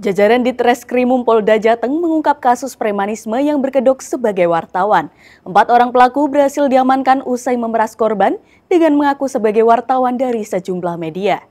Jajaran Ditreskrimum Polda Jateng mengungkap kasus premanisme yang berkedok sebagai wartawan. 4 orang pelaku berhasil diamankan usai memeras korban dengan mengaku sebagai wartawan dari sejumlah media.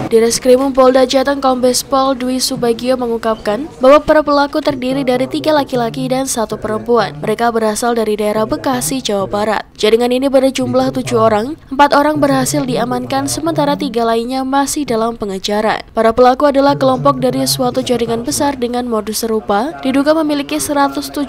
Ditreskrimum Polda Jateng Kombes Pol Dwi Subagio mengungkapkan bahwa para pelaku terdiri dari 3 laki-laki dan 1 perempuan. Mereka berasal dari daerah Bekasi, Jawa Barat. Jaringan ini berjumlah 7 orang, 4 orang berhasil diamankan sementara 3 lainnya masih dalam pengejaran. Para pelaku adalah kelompok dari suatu jaringan besar dengan modus serupa, diduga memiliki 175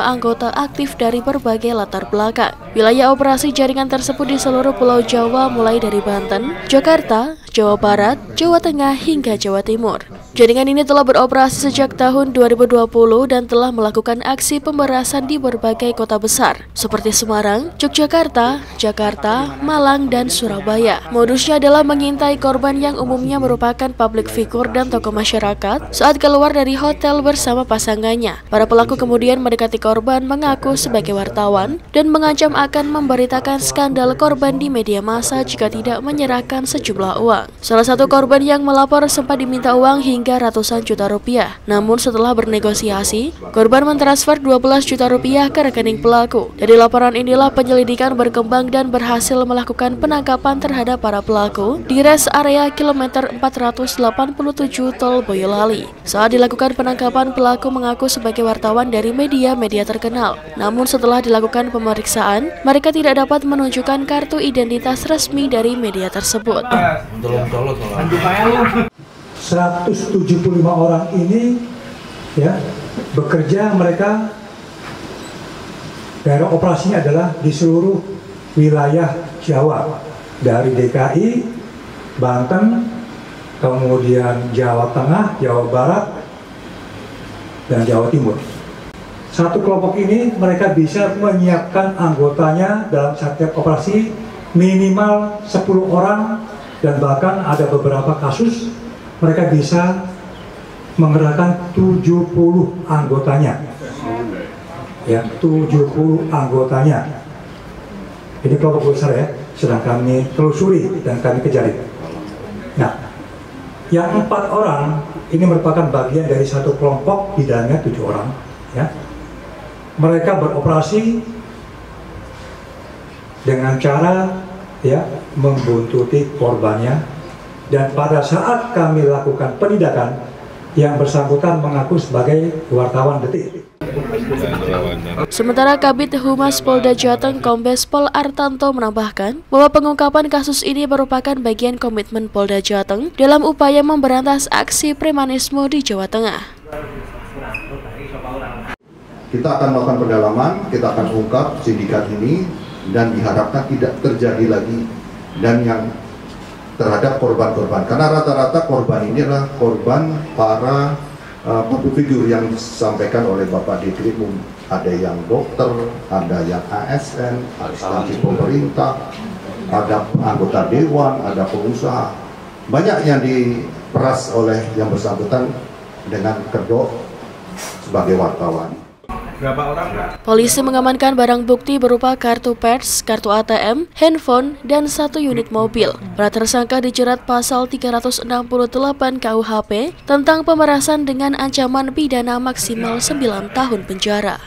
anggota aktif dari berbagai latar belakang. Wilayah operasi jaringan tersebut di seluruh Pulau Jawa mulai dari Banten, Jakarta, Jawa Barat, Jawa Tengah hingga Jawa Timur. Jaringan ini telah beroperasi sejak tahun 2020 dan telah melakukan aksi pemerasan di berbagai kota besar seperti Semarang, Yogyakarta, Jakarta, Malang, dan Surabaya. Modusnya adalah mengintai korban yang umumnya merupakan publik figur dan tokoh masyarakat saat keluar dari hotel bersama pasangannya. Para pelaku kemudian mendekati korban mengaku sebagai wartawan dan mengancam akan memberitakan skandal korban di media massa jika tidak menyerahkan sejumlah uang. Salah satu korban yang melapor sempat diminta uang hingga ratusan juta rupiah. Namun setelah bernegosiasi, korban mentransfer 12 juta rupiah ke rekening pelaku. Dari laporan inilah penyelidikan berkembang dan berhasil melakukan penangkapan terhadap para pelaku di res area kilometer 487 Tol Boyolali. Saat dilakukan penangkapan, pelaku mengaku sebagai wartawan dari media-media terkenal. Namun setelah dilakukan pemeriksaan, mereka tidak dapat menunjukkan kartu identitas resmi dari media tersebut. 175 orang ini ya bekerja, mereka daerah operasinya adalah di seluruh wilayah Jawa, dari DKI, Banten, kemudian Jawa Tengah, Jawa Barat, dan Jawa Timur. Satu kelompok ini mereka bisa menyiapkan anggotanya dalam setiap operasi minimal 10 orang, dan bahkan ada beberapa kasus mereka bisa menggerakkan 70 anggotanya. Ya, 70 anggotanya. Ini kelompok besar ya, sedang kami telusuri dan kami kejar. Nah, yang 4 orang ini merupakan bagian dari satu kelompok, di dalamnya 7 orang. Ya, mereka beroperasi dengan cara ya membuntuti korbannya. Dan pada saat kami lakukan penindakan, yang bersangkutan mengaku sebagai wartawan detik. Sementara Kabid Humas Polda Jateng Kombes Pol Artanto menambahkan bahwa pengungkapan kasus ini merupakan bagian komitmen Polda Jateng dalam upaya memberantas aksi premanisme di Jawa Tengah. Kita akan melakukan pendalaman, kita akan ungkap sindikat ini dan diharapkan tidak terjadi lagi, dan yang terhadap korban-korban, karena rata-rata korban ini adalah korban para public figure yang disampaikan oleh Bapak Ditreskrimum. Ada yang dokter, ada yang ASN, ada instansi pemerintah, ada anggota dewan, ada pengusaha. Banyak yang diperas oleh yang bersangkutan dengan kedok sebagai wartawan. Polisi mengamankan barang bukti berupa kartu pers, kartu ATM, handphone, dan 1 unit mobil. Para tersangka dijerat pasal 368 KUHP tentang pemerasan dengan ancaman pidana maksimal 9 tahun penjara.